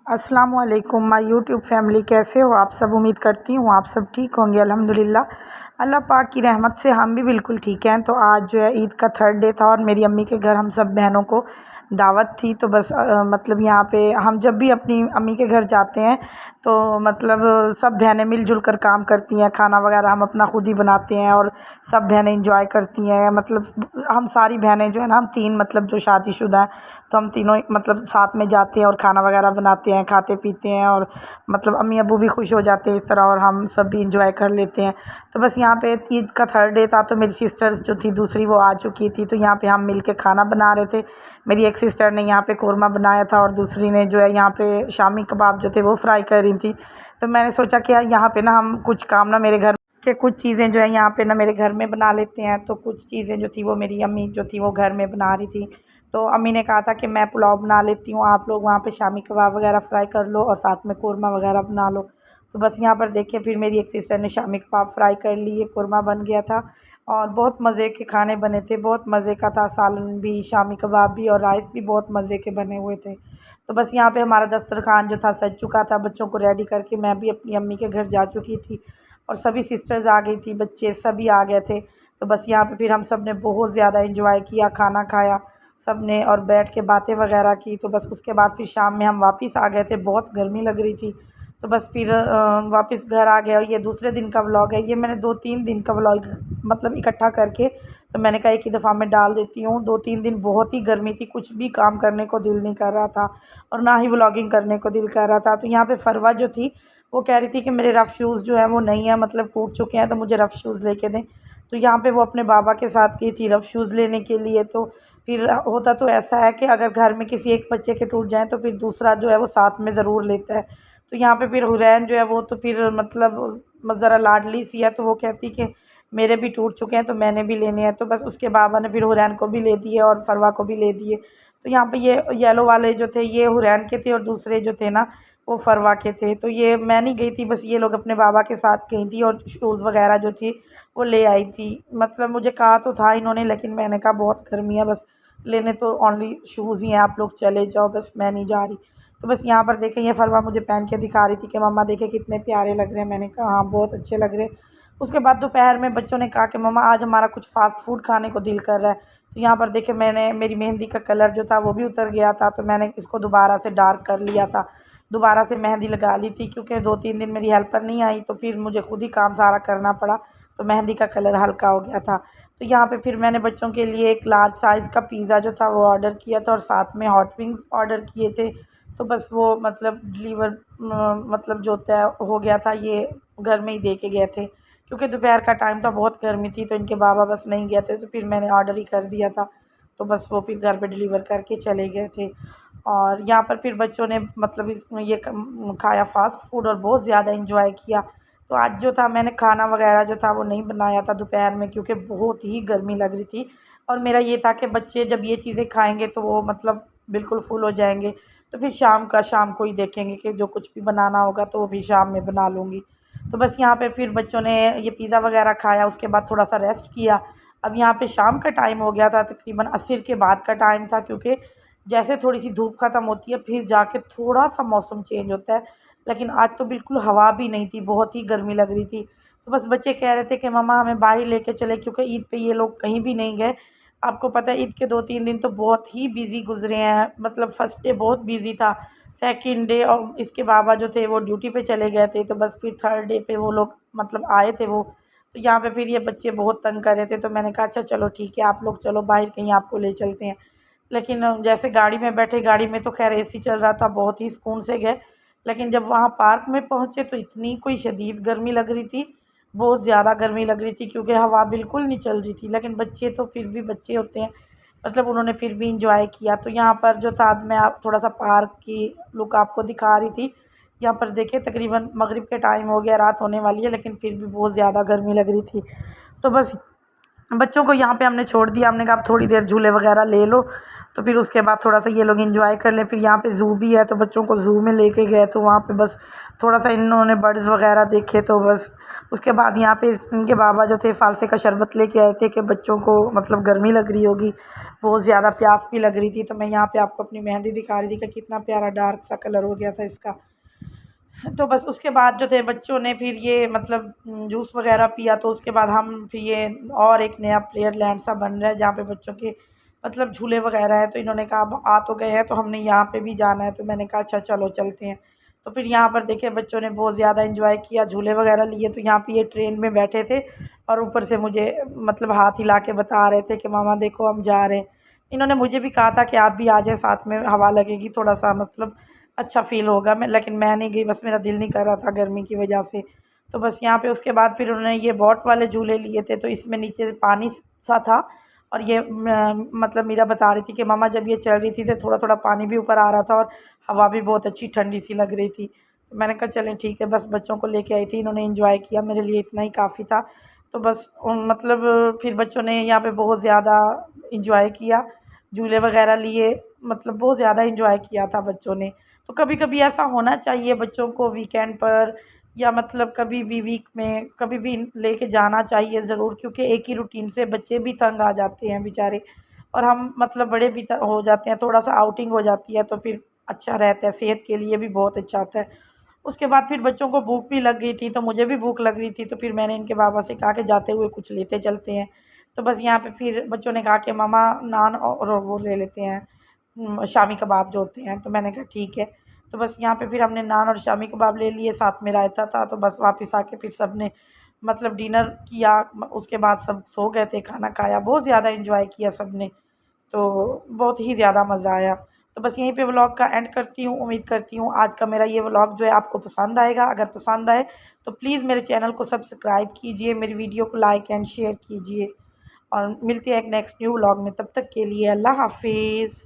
अस्सलाम वालेकुम my YouTube family, कैसे हो आप सब। उम्मीद करती हूँ आप सब ठीक होंगे। अल्हम्दुलिल्लाह अल्लाह पाक की रहमत से हम भी बिल्कुल ठीक हैं। तो आज जो है ईद का थर्ड डे था और मेरी अम्मी के घर हम सब बहनों को दावत थी। तो बस मतलब यहाँ पे हम जब भी अपनी अम्मी के घर जाते हैं तो मतलब सब बहनें मिलजुल कर काम करती हैं। खाना वगैरह हम अपना खुद ही बनाते हैं और सब बहनें इंजॉय करती हैं। मतलब हम सारी बहनें जो है ना, हम तीन मतलब जो शादीशुदा हैं, तो हम तीनों मतलब साथ में जाते हैं और खाना वगैरह बनाते हैं, खाते पीते हैं और मतलब अम्मी अब्बू भी खुश हो जाते हैं इस तरह और हम सब भी इंजॉय कर लेते हैं। तो बस यहाँ पे ईद का थर्ड डे था तो मेरी सिस्टर्स जो थी दूसरी वो आ चुकी थी, तो यहाँ पे हम मिल के खाना बना रहे थे। मेरी एक सिस्टर ने यहाँ पे कौरमा बनाया था और दूसरी ने जो है यहाँ पे शामी कबाब जो थे वो फ्राई कर रही थी। तो मैंने सोचा कि यार यहाँ पे ना हम कुछ काम ना मेरे घर के कुछ चीज़ें जो है यहाँ पे ना मेरे घर में बना लेते हैं। तो कुछ चीज़ें जो थी वो मेरी अम्मी जो थी वो घर में बना रही थी। तो अम्मी ने कहा था कि मैं पुलाव बना लेती हूँ, आप लोग वहाँ पे शामी कबाब वगैरह फ्राई कर लो और साथ में कौरमा वगैरह बना लो। तो बस यहाँ पर देखिए फिर मेरी एक सिस्टर ने शामी कबाब फ्राई कर लिए, कौरमा बन गया था और बहुत मज़े के खाने बने थे। बहुत मज़े का था, सालन भी, शामी कबाब भी और राइस भी बहुत मज़े के बने हुए थे। तो बस यहाँ पे हमारा दस्तरखान जो था सज चुका था। बच्चों को रेडी करके मैं भी अपनी अम्मी के घर जा चुकी थी और सभी सिस्टर्स आ गई थी, बच्चे सभी आ गए थे। तो बस यहाँ पे फिर हम सब ने बहुत ज़्यादा इंजॉय किया, खाना खाया सब ने और बैठ के बातें वगैरह की। तो बस उसके बाद फिर शाम में हम वापस आ गए थे, बहुत गर्मी लग रही थी। तो बस फिर वापस घर आ गए और ये दूसरे दिन का व्लॉग है। ये मैंने 2-3 दिन का व्लॉग मतलब इकट्ठा करके तो मैंने कहा एक ही दफ़ा में डाल देती हूँ। 2-3 दिन बहुत ही गर्मी थी, कुछ भी काम करने को दिल नहीं कर रहा था और ना ही व्लॉगिंग करने को दिल कर रहा था। तो यहाँ पे फरवा जो थी वो कह रही थी कि मेरे रफ़ शूज़ जो हैं वो नहीं है, मतलब टूट चुके हैं, तो मुझे रफ़ शूज़ लेके दें। तो यहाँ पे वो अपने बाबा के साथ गई थी रफ़ शूज़ लेने के लिए। तो फिर होता तो ऐसा है कि अगर घर में किसी एक बच्चे के टूट जाएँ तो फिर दूसरा जो है वो साथ में ज़रूर लेता है। तो यहाँ पे फिर हुरैन जो है वो तो फिर मतलब ज़रा लाडली सी है, तो वो कहती कि मेरे भी टूट चुके हैं तो मैंने भी लेने हैं। तो बस उसके बाबा ने फिर हुरैन को भी ले दिए और फरवा को भी ले दिए। तो यहाँ पे ये येलो वाले जो थे ये हुरैन के थे और दूसरे जो थे ना वो फरवा के थे। तो ये मैं नहीं गई थी, बस ये लोग अपने बाबा के साथ गई थी और शूज़ वगैरह जो थी वो ले आई थी। मतलब मुझे कहा तो था इन्होंने, लेकिन मैंने कहा बहुत गर्मी है, बस लेने तो ओनली शूज़ ही हैं, आप लोग चले जाओ, बस मैं नहीं जा रही। तो बस यहाँ पर देखें ये फरवा मुझे पहन के दिखा रही थी कि मम्मा देखे कितने प्यारे लग रहे हैं। मैंने कहा हाँ बहुत अच्छे लग रहे हैं। उसके बाद दोपहर में बच्चों ने कहा कि मम्मा आज हमारा कुछ फ़ास्ट फूड खाने को दिल कर रहा है। तो यहाँ पर देखे मैंने मेरी मेहंदी का कलर जो था वो भी उतर गया था, तो मैंने इसको दोबारा से डार्क कर लिया था। दोबारा से मेहंदी लगा ली थी क्योंकि 2-3 दिन मेरी हेल्पर नहीं आई, तो फिर मुझे खुद ही काम सारा करना पड़ा। तो मेहंदी का कलर हल्का हो गया था। तो यहाँ पे फिर मैंने बच्चों के लिए एक लार्ज साइज़ का पिज़्ज़ा जो था वो ऑर्डर किया था और साथ में हॉट विंग्स ऑर्डर किए थे। तो बस वो मतलब डिलीवर मतलब जो होता है हो गया था, ये घर में ही दे के गए थे क्योंकि दोपहर का टाइम था, बहुत गर्मी थी, तो इनके बाबा बस नहीं गए थे, तो फिर मैंने ऑर्डर ही कर दिया था। तो बस वो फिर घर पे डिलीवर करके चले गए थे। और यहाँ पर फिर बच्चों ने मतलब इसमें ये खाया फ़ास्ट फूड और बहुत ज़्यादा इंजॉय किया। तो आज जो था मैंने खाना वगैरह जो था वो नहीं बनाया था दोपहर में क्योंकि बहुत ही गर्मी लग रही थी और मेरा ये था कि बच्चे जब ये चीज़ें खाएंगे तो वो मतलब बिल्कुल फुल हो जाएंगे। तो फिर शाम को ही देखेंगे कि जो कुछ भी बनाना होगा तो वो भी शाम में बना लूँगी। तो बस यहाँ पे फिर बच्चों ने ये पिज़्ज़ा वगैरह खाया, उसके बाद थोड़ा सा रेस्ट किया। अब यहाँ पे शाम का टाइम हो गया था, तकरीबन असर के बाद का टाइम था क्योंकि जैसे थोड़ी सी धूप ख़त्म होती है फिर जाके थोड़ा सा मौसम चेंज होता है। लेकिन आज तो बिल्कुल हवा भी नहीं थी, बहुत ही गर्मी लग रही थी। तो बस बच्चे कह रहे थे कि मम्मा हमें बाहर लेके चले क्योंकि ईद पे ये लोग कहीं भी नहीं गए। आपको पता है ईद के 2-3 दिन तो बहुत ही बिज़ी गुज़रे हैं। मतलब फर्स्ट डे बहुत बिज़ी था, सेकंड डे और इसके बाबा जो थे वो ड्यूटी पे चले गए थे, तो बस फिर थर्ड डे पे वो लोग मतलब आए थे वो। तो यहाँ पे फिर ये बच्चे बहुत तंग कर रहे थे, तो मैंने कहा अच्छा चलो ठीक है आप लोग चलो बाहर कहीं आपको ले चलते हैं। लेकिन जैसे गाड़ी में बैठे, गाड़ी में तो खैर एसी चल रहा था, बहुत ही सुकून से गए। लेकिन जब वहाँ पार्क में पहुँचे तो इतनी कोई शदीद गर्मी लग रही थी, बहुत ज़्यादा गर्मी लग रही थी क्योंकि हवा बिल्कुल नहीं चल रही थी। लेकिन बच्चे तो फिर भी बच्चे होते हैं, मतलब उन्होंने फिर भी इंजॉय किया। तो यहाँ पर जो था मैं आप थोड़ा सा पार्क की लुक आपको दिखा रही थी। यहाँ पर देखिए तकरीबन मगरिब के टाइम हो गया, रात होने वाली है, लेकिन फिर भी बहुत ज़्यादा गर्मी लग रही थी। तो बस बच्चों को यहाँ पे हमने छोड़ दिया। हमने कहा अब थोड़ी देर झूले वगैरह ले लो, तो फिर उसके बाद थोड़ा सा ये लोग एंजॉय कर लें। फिर यहाँ पे ज़ू भी है, तो बच्चों को ज़ू में लेके गए, तो वहाँ पे बस थोड़ा सा इन्होंने बर्ड्स वगैरह देखे। तो बस उसके बाद यहाँ पे इनके बाबा जो थे फालसे का शरबत लेके आए थे कि बच्चों को मतलब गर्मी लग रही होगी, बहुत ज़्यादा प्यास भी लग रही थी। तो मैं यहाँ पे आपको अपनी मेहंदी दिखा रही थी कि कितना प्यारा डार्क सा कलर हो गया था इसका। तो बस उसके बाद जो थे बच्चों ने फिर ये मतलब जूस वगैरह पिया। तो उसके बाद हम फिर ये और एक नया प्लेयर लैंड सा बन रहा है जहाँ पे बच्चों के मतलब झूले वगैरह हैं। तो इन्होंने कहा अब आ तो गए हैं तो हमने यहाँ पे भी जाना है। तो मैंने कहा अच्छा चलो चलते हैं। तो फिर यहाँ पर देखे बच्चों ने बहुत ज़्यादा एंजॉय किया, झूले वगैरह लिए। तो यहाँ पे ये ट्रेन में बैठे थे और ऊपर से मुझे मतलब हाथ हिला के बता रहे थे कि मामा देखो हम जा रहे हैं। इन्होंने मुझे भी कहा था कि आप भी आ जाए, साथ में हवा लगेगी, थोड़ा सा मतलब अच्छा फ़ील होगा। लेकिन मैं नहीं गई, बस मेरा दिल नहीं कर रहा था गर्मी की वजह से। तो बस यहाँ पे उसके बाद फिर उन्होंने ये बोट वाले झूले लिए थे। तो इसमें नीचे पानी सा था और ये मतलब मीरा बता रही थी कि मामा जब ये चल रही थी तो थोड़ा थोड़ा पानी भी ऊपर आ रहा था और हवा भी बहुत अच्छी ठंडी सी लग रही थी। तो मैंने कहा चलें ठीक है, बस बच्चों को लेके आई थी, इन्होंने एंजॉय किया, मेरे लिए इतना ही काफ़ी था। तो बस मतलब फिर बच्चों ने यहाँ पे बहुत ज़्यादा इंजॉय किया, झूले वगैरह लिए, मतलब बहुत ज़्यादा इंजॉय किया था बच्चों ने। तो कभी कभी ऐसा होना चाहिए बच्चों को वीकेंड पर, या मतलब कभी भी वीक में कभी भी लेके जाना चाहिए ज़रूर, क्योंकि एक ही रूटीन से बच्चे भी तंग आ जाते हैं बेचारे, और हम मतलब बड़े भी हो जाते हैं। थोड़ा सा आउटिंग हो जाती है तो फिर अच्छा रहता है, सेहत के लिए भी बहुत अच्छा होता है। उसके बाद फिर बच्चों को भूख भी लग गई थी, तो मुझे भी भूख लग रही थी। तो फिर मैंने इनके बाबा से कहा कि जाते हुए कुछ लेते चलते हैं। तो बस यहाँ पे फिर बच्चों ने कहा कि मामा नान और वो ले लेते हैं, शामी कबाब जो होते हैं। तो मैंने कहा ठीक है। तो बस यहाँ पे फिर हमने नान और शामी कबाब ले लिए, साथ में रायता था। तो बस वापस आके फिर सब ने मतलब डिनर किया। उसके बाद सब सो गए थे, खाना खाया, बहुत ज़्यादा एंजॉय किया सब ने। तो बहुत ही ज़्यादा मज़ा आया। तो बस यहीं पे व्लॉग का एंड करती हूँ। उम्मीद करती हूँ आज का मेरा ये व्लॉग जो है आपको पसंद आएगा। अगर पसंद आए तो प्लीज़ मेरे चैनल को सब्सक्राइब कीजिए, मेरी वीडियो को लाइक एंड शेयर कीजिए, और मिलते हैं एक नेक्स्ट न्यू व्लॉग में। तब तक के लिए अल्लाह हाफिज़।